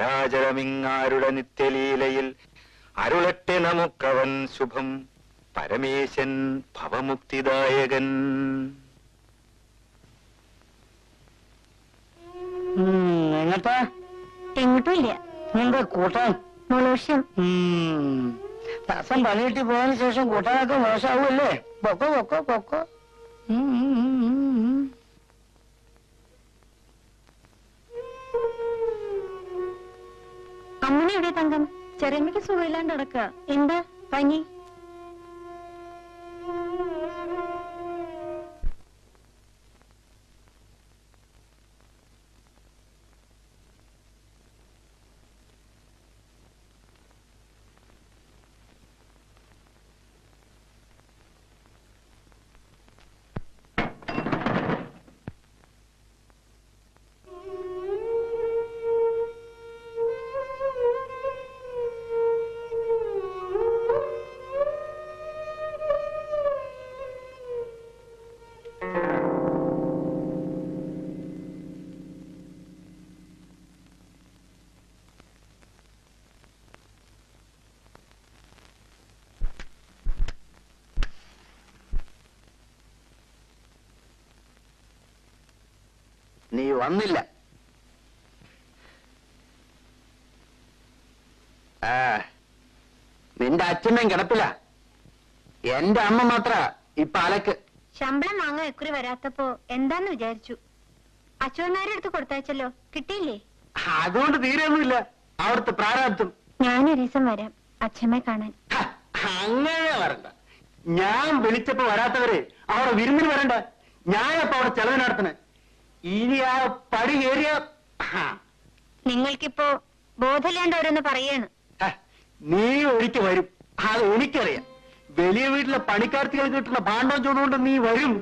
ചരാചരമിങ്ങാരുടെ നിത്യലീലയിൽ അരുളട്ടെ നമുക്കവൻ ശുഭം പരമേശൻ ഭവമുക്തിദായകൻ. എങ്ങട്ടാ? എങ്ങോട്ടുമില്ല. എന്താ കൂട്ടാൻ? മോളൂഷ്യം. ദാസം പണി കിട്ടി പോയതിനു ശേഷം കൂട്ടാനൊക്കെ മോശമാവൂല്ലേ? പൊക്കോ പൊക്കോ പൊക്കോ. അമ്മനെ എവിടെ തങ്കം? ചെറിയമ്മയ്ക്ക് സുഖമില്ലാണ്ട് കിടക്കുക. എന്താ പനി? നീ വന്നില്ല. നിന്റെ അച്ഛമ്മയും കിടപ്പില്ല. എന്റെ അമ്മ മാത്ര ഇപ്പൊ അലക്ക്. ശമ്പളം വാങ്ങാൻ എക്കുറി വരാത്തപ്പോ എന്താന്ന് വിചാരിച്ചു. അച്ഛനാരെ അടുത്ത് കൊടുത്തയച്ചല്ലോ, കിട്ടിയില്ലേ? അതുകൊണ്ട് തീരെയൊന്നുമില്ല അവിടുത്തെ പ്രാരാബ്ദം. ഞാനൊരു ദിവസം വരാം അച്ഛമ്മയെ കാണാൻ. അങ്ങനെ വരണ്ട. ഞാൻ വിളിച്ചപ്പോ വരാത്തവരെ അവിടെ വിരുന്നിന് വരണ്ട. ഞാനപ്പോ അവിടെ ചെലവ് നടത്തണേ. ഇനി ആ പടി കയറിയ നിങ്ങൾക്കിപ്പോ ബോധമില്ലാണ്ട് ഓരോന്ന് പറയാണ്. നീ ഒരിക്കൽ വരും, അത് എനിക്കറിയാം. വലിയ വീട്ടിലെ പണിക്കാർത്തികൾ കിട്ടുന്ന ഭാണ്ഡം ചൂടുകൊണ്ട് നീ വരും.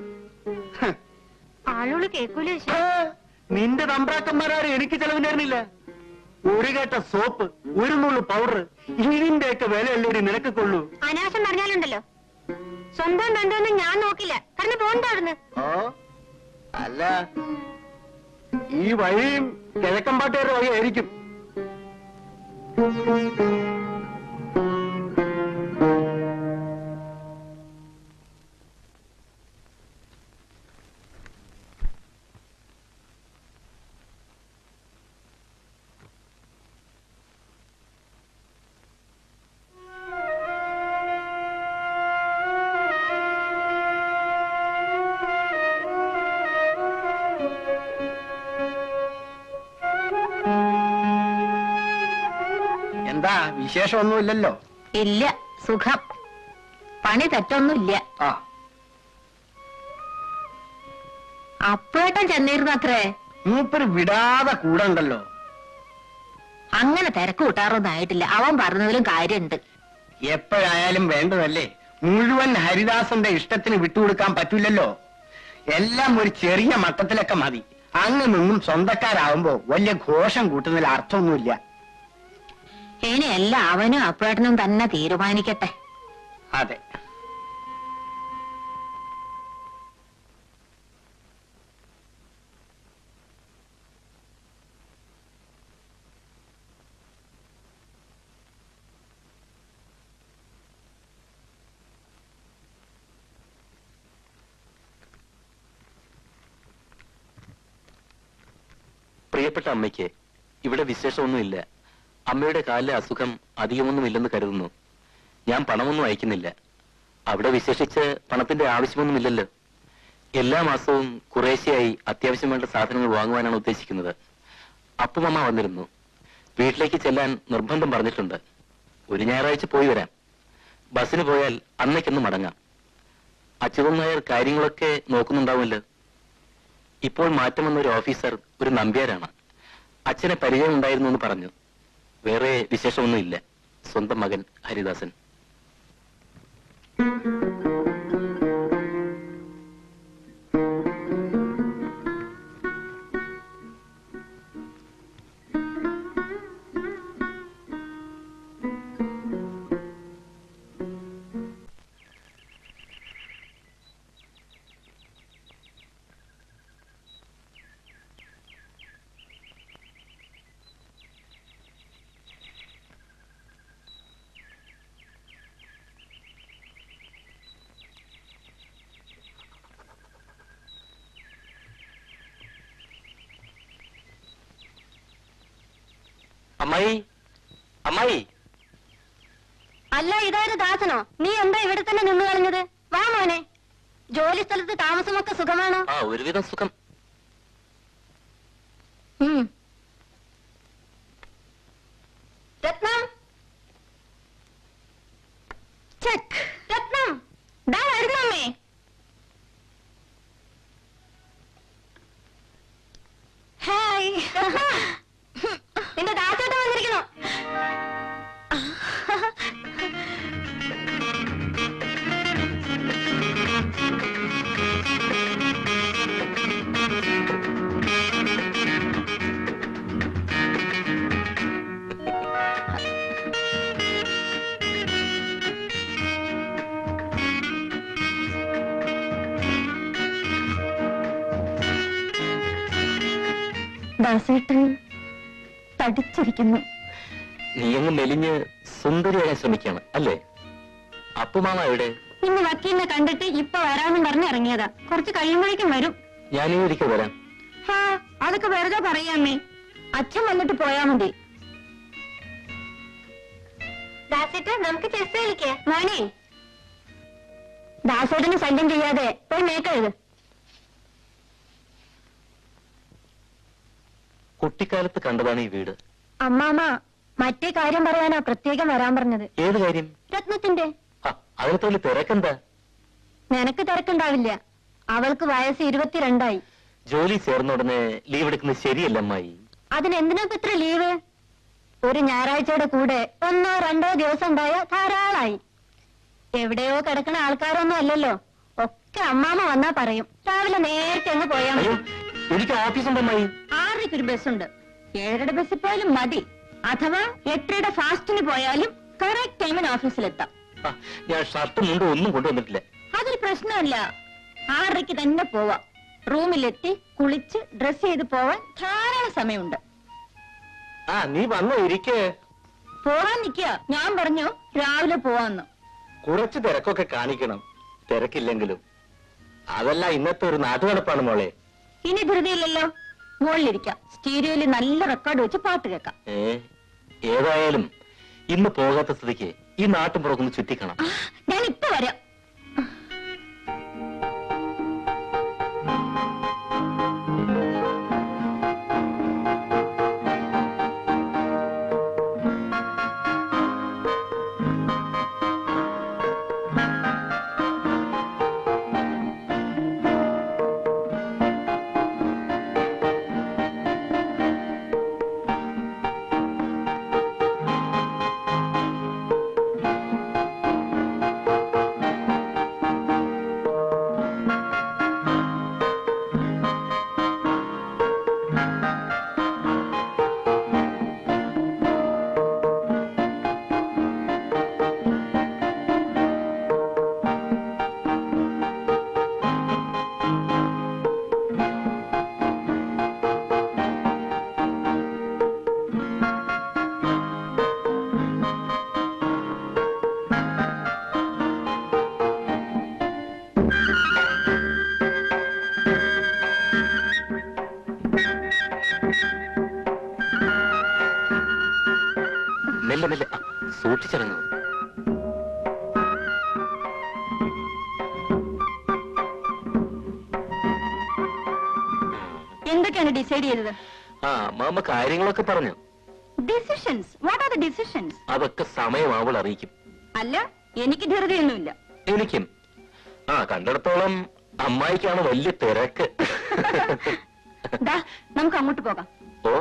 ആളുകൾ കേൾക്കൂലേ? നിന്റെ തമ്പ്രാക്കന്മാരും എനിക്ക് ചെലവ് തരുന്നില്ല. ഒരു കേട്ട സോപ്പ്, ഒരു നുള്ളു പൗഡർ, ഇതിന്റെയൊക്കെ വിലയല്ലേ നിനക്ക് കൊള്ളൂ. അനാവശ്യം പറഞ്ഞാലുണ്ടല്ലോ. സ്വന്തം ബന്ധമൊന്നും ഞാൻ നോക്കില്ല. കാരണം പോകണ്ട അവിടുന്ന്. അല്ല, ഈ വഴിയും കിഴക്കമ്പാട്ടുകാരുടെ വഴിയായിരിക്കും. എന്താ വിശേഷമൊന്നുമില്ലല്ലോ? ഇല്ല, സുഖം. പണി തെറ്റൊന്നുമില്ല. അപ്പേട്ടൻ ചെന്നിരുന്നത്രേ. മൂപ്പര് വിടാതെ കൂടെ ഉണ്ടല്ലോ. അങ്ങനെ തിരക്ക് കൂട്ടാറൊന്നും ആയിട്ടില്ല. അവൻ പറഞ്ഞതിലും കാര്യമുണ്ട്. എപ്പോഴായാലും വേണ്ടതല്ലേ. മുഴുവൻ ഹരിദാസന്റെ ഇഷ്ടത്തിന് വിട്ടുകൊടുക്കാൻ പറ്റില്ലല്ലോ. എല്ലാം ഒരു ചെറിയ മട്ടത്തിലൊക്കെ മതി. അങ്ങ് നിന്നും സ്വന്തക്കാരാവുമ്പോ വലിയ ഘോഷം കൂട്ടുന്നതിൽ അർത്ഥമൊന്നുമില്ല. ഇനി എല്ലാം അവനും അപ്പേട്ടനും തന്നെ തീരുമാനിക്കട്ടെ. അതെ. പ്രിയപ്പെട്ട അമ്മയ്ക്ക് ഇവിടെ വിശേഷമൊന്നുമില്ല. അമ്മയുടെ കാലിലെ അസുഖം അധികമൊന്നുമില്ലെന്ന് കരുതുന്നു. ഞാൻ പണമൊന്നും അയക്കുന്നില്ല. അവിടെ വിശേഷിച്ച് പണത്തിന്റെ ആവശ്യമൊന്നുമില്ലല്ലോ. എല്ലാ മാസവും കുറേശ്ശെയായി അത്യാവശ്യം വേണ്ട സാധനങ്ങൾ വാങ്ങുവാനാണ് ഉദ്ദേശിക്കുന്നത്. അപ്പുമമ്മ വന്നിരുന്നു. വീട്ടിലേക്ക് ചെല്ലാൻ നിർബന്ധം പറഞ്ഞിട്ടുണ്ട്. ഒരു ഞായറാഴ്ച പോയി വരാം. ബസ്സിന് പോയാൽ അന്നേക്കൊന്ന് മടങ്ങാം. അച്യുതൻ നായർ കാര്യങ്ങളൊക്കെ നോക്കുന്നുണ്ടാവുമല്ലോ. ഇപ്പോൾ മാറ്റം വന്ന ഒരു ഓഫീസർ ഒരു നമ്പ്യാരാണ്. അച്ഛനെ പരിചയമുണ്ടായിരുന്നു എന്ന് പറഞ്ഞു. വേറെ വിശേഷമൊന്നുമില്ല. സ്വന്തം മകൻ ഹരിദാസൻ. അമ്മായി, അമ്മായി. അല്ല, ഇതായത് ദാസനോ? നീ എന്താ ഇവിടെ തന്നെ നിന്ന് കളഞ്ഞത്? വാ മോനെ. ജോലി സ്ഥലത്ത് താമസമൊക്കെ സുഖമാണോ? ആ, ഒരുവിധം സുഖം. രത്നം, ചെക്ക്. രത്നം, ദാ വരുന്നമ്മേ. ഹായ്. നിന്റെ ദാസേട്ടൻ വന്നിരിക്കണോ? ദാസേട്ടൻ തടിച്ചിരിക്കുന്നു. നീ അങ്ങ് മെലിഞ്ഞ് സുന്ദരിയാകാൻ ശ്രമിക്കാണ് അല്ലേ? അപ്പുമാമ എവിടെ? ഇന്ന് വക്കീലിനെ കണ്ടിട്ട് ഇപ്പൊ വരാമെന്ന് പറഞ്ഞ് ഇറങ്ങിയതാ. കുറച്ച് കഴിയുമ്പോഴേക്കും വരും. ഞാനീ ഒരിക്കൽ വരാം. ഹാ, അതൊക്കെ വെറുതെ പറയാമേ. അച്ഛൻ വന്നിട്ട് പോയാ മതി. ദാസേട്ടാ, നമുക്ക് ചെസ് കളിക്കാം. മോനെ, ദാസേട്ടന് ശല്യം ചെയ്യാതെ പോയി മേക്കഴുത്. കുട്ടിക്കാലത്ത് കണ്ടതാണ് ഈ വീട്. അമ്മാമ മറ്റേ കാര്യം പറയാനാ പ്രത്യേകം വരാൻ പറഞ്ഞത്. ഏത് കാര്യം? രത്നത്തിന്റെ. അതിനകത്ത് വലിയ തിരക്കെന്താ? നിനക്ക് തിരക്കുണ്ടാവില്ല. അവൾക്ക് വയസ്സ് 22 ജോലി ചേർന്ന ഉടനെ ലീവ് എടുക്കുന്നത് ശരിയല്ല അമ്മായി. അതിനെന്തിനാ ഇത്ര ലീവ്? ഒരു ഞായറാഴ്ചയുടെ കൂടെ 1-2 ദിവസം ഉണ്ടായ ധാരാളായി. എവിടെയോ കിടക്കണ ആൾക്കാരൊന്നും അല്ലല്ലോ. ഒക്കെ അമ്മാമ വന്നാ പറയും. രാവിലെ നേരത്തെ അങ്ങ് പോയാ മതി. എനിക്ക് ഓഫീസുണ്ട് അമ്മായി. 6:00 ഒരു ബസ്സുണ്ട്. 7:30 ബസ്സിൽ പോയാലും മതി. അഥവാ 8:30 ഫാസ്റ്റിന് പോയാലും കറക്റ്റ് ടൈമിന് ഓഫീസിലെത്താം. ഞാൻ ഷർട്ടും മുണ്ടും ഒന്നും കൊണ്ടുവന്നിട്ടില്ല. അതൊരു പ്രശ്നമല്ല. 6:30 തന്നെ പോവാം. റൂമിലെത്തി കുളിച്ച് ഡ്രസ് ചെയ്ത് പോവാൻ ധാരാളം സമയമുണ്ട്. നീ വന്നോ? ഇരിക്കേ. പോവാൻ നിൽക്കുക. ഞാൻ പറഞ്ഞു രാവിലെ പോവാന്ന്. കുറച്ച് തിരക്കൊക്കെ കാണിക്കണം. തിരക്കില്ലെങ്കിലും. അതല്ല ഇന്നത്തെ ഒരു നാട്ടുനടപ്പാണ് മോളെ. ഇനി ധൃതിയില്ലല്ലോ. മുകളിലിരിക്കാം. സ്റ്റീരിയോയിൽ നല്ല റെക്കോർഡ് വെച്ച് പാട്ട് കേൾക്കാം. ഏതായാലും ഇന്ന് പോകാത്ത സ്ഥിതിക്ക് ഈ നാട്ടും പുറക്കൊന്ന് ചുറ്റിക്കണം. ഞാൻ ഇപ്പൊ വരാം. മെല്ലെ മെല്ലെ സൂക്ഷിച്ചിറങ്ങും. എന്തൊക്കെയാണ് ഡിസൈഡ് ചെയ്തത്? മാമ കാര്യങ്ങളൊക്കെ പറഞ്ഞു. Decisions? What are the decisions? അതൊക്കെ സമയം അവൾ അറിയിക്കും. അല്ല, എനിക്ക് ധൃതിയൊന്നുമില്ല. എനിക്കും. കണ്ടിടത്തോളം അമ്മായിക്കാണ് വലിയ തിരക്ക്. നമുക്ക് അങ്ങോട്ട് പോകാം. ഓ,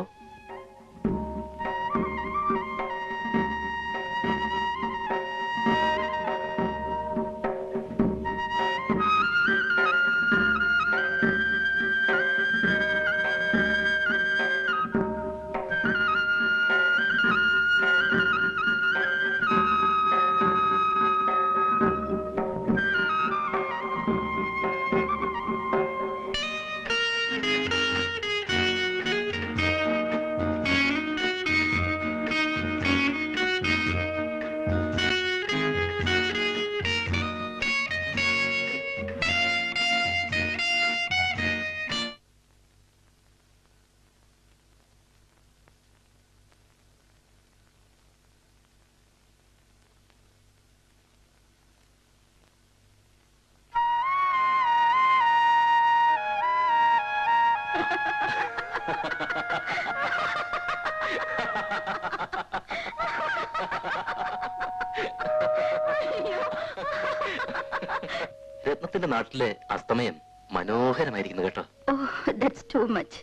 മേഡത്തിന്റെ നാട്ടിലെ അസ്തമയം മനോഹരമായിരിക്കുന്നു കേട്ടോ. Oh, that's too much.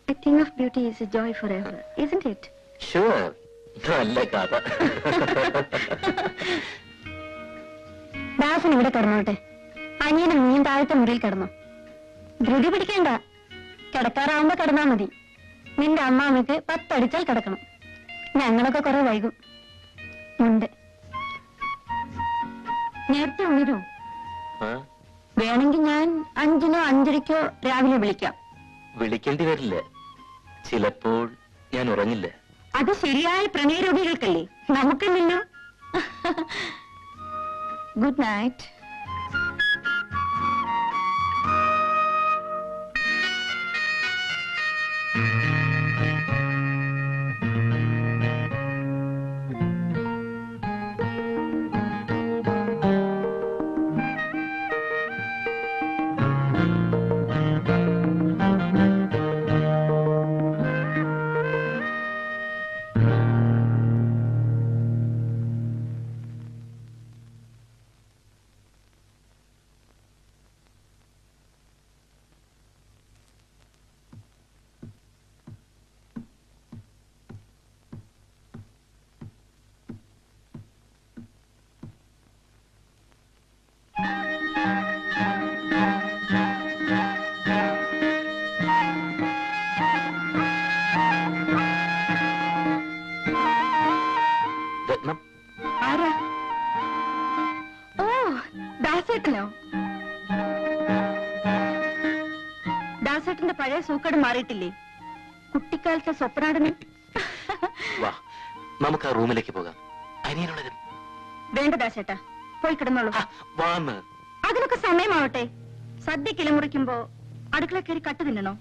A thing of beauty is a joy forever, isn't it? Sure. നല്ല കഥ. ദാസൻ ഇവിടെ കിടന്നോട്ടെ. അനിയനും നീയും താഴത്തെ മുറിയിൽ കിടന്നു. ധൃതി പിടിക്കണ്ട. കിടക്കാറാവുമ്പോ കിടന്നാ മതി. നിന്റെ അമ്മാമ്മക്ക് 10 അടിച്ചാൽ കിടക്കണം. ഞങ്ങളൊക്കെ കുറെ വൈകും. ഉണ്ട്. നേരത്തെ ഉണരൂ. വേണമെങ്കിൽ ഞാൻ 5-നോ 5:30-ക്കോ രാവിലെ വിളിക്കാം. വിളിക്കേണ്ടി വരില്ല. ചിലപ്പോൾ ഞാൻ ഉറങ്ങില്ല. അത് ശരിയായ പ്രണയരോഗികൾക്കല്ലേ, നമുക്കില്ലല്ലോ. Good night. ആരാ? ഓ, ദാസേട്ടനോ? ദാസേട്ടന്റെ പഴയ സൂക്കേട് മാറിയിട്ടില്ലേ? കുട്ടിക്കാലത്തെ സ്വപ്നാടനം. വാ, നമുക്ക് ആ റൂമിലേക്ക് പോകാം. അനിയനുള്ളതും വേണ്ട ദാസേട്ടാ, പോയി കിടന്നോളൂ. വാന്ന്. അതിനൊക്കെ സമയമാവട്ടെ. സദ്യ കിളമുറിക്കുമ്പോ അടുക്കള കയറി കട്ട് തിന്നണോ?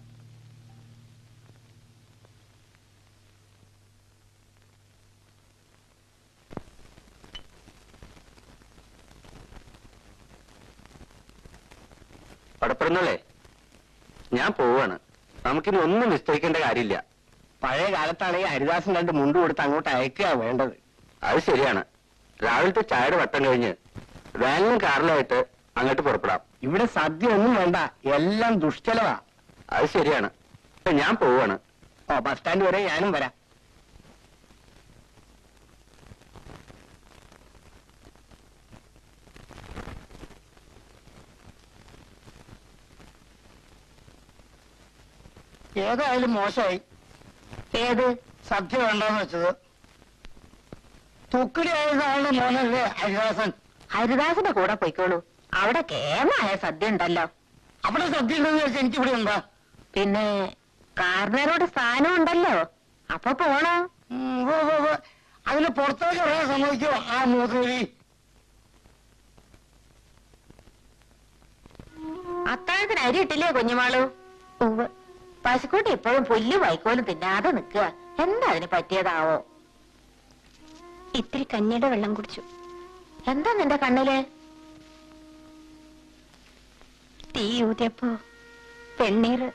പടപ്പുറന്നല്ലേ, ഞാൻ പോവാണ്. നമുക്കിനി ഒന്നും നിശ്ചയിക്കേണ്ട കാര്യമില്ല. പഴയ കാലത്താണെങ്കിൽ ഹരിദാസൻ 2 മുണ്ട് കൊടുത്ത് അങ്ങോട്ട് അയക്കുക വേണ്ടത്. അത് ശരിയാണ്. രാവിലത്തെ ചായയുടെ വട്ടം കഴിഞ്ഞ് വാനിലും കാറിലായിട്ട് അങ്ങോട്ട് പുറപ്പെടാം. ഇവിടെ സദ്യ ഒന്നും വേണ്ട, എല്ലാം ദുഷ്ചലവാ. അത് ശരിയാണ്. ഞാൻ പോവാണ്. ഓ, ബസ് സ്റ്റാൻഡ് വരെ ഞാനും വരാം. ഏതായാലും മോശമായി. ഏത് സദ്യ വേണ്ടെന്ന് വെച്ചത്. തുക്കിടി ആയതാണ് മോനല്ലേ ഹരിദാസൻ. ഹരിദാസന്റെ കൂടെ പോയിക്കോളൂ. അവിടെ കേമായ സദ്യ ഉണ്ടല്ലോ. അവിടെ സദ്യ ഉണ്ടെന്ന് വെച്ചാൽ എനിക്കിവിടെ എന്താ? പിന്നെ കാർന്നരോട് സ്ഥാനം ഉണ്ടല്ലോ, അപ്പൊ പോണോ? അതിന് പുറത്തേക്ക് പറയാൻ സമ്മതിക്കോ ആ മൂത്രവി? അത്താഴത്തിന് അരി ഇട്ടില്ലേ കുഞ്ഞുമാളു? പശുക്കൂട്ടി ഇപ്പോഴും പുല്ല് വൈക്കോലും തിന്നാതെ നിൽക്കുക. എന്താ അതിന് പറ്റിയതാവോ? ഇത്തിരി കഞ്ഞിയുടെ വെള്ളം കുടിച്ചു. എന്താ നിന്റെ കണ്ണില്? തീ ഊതിയപ്പോ പെണ്ണീര്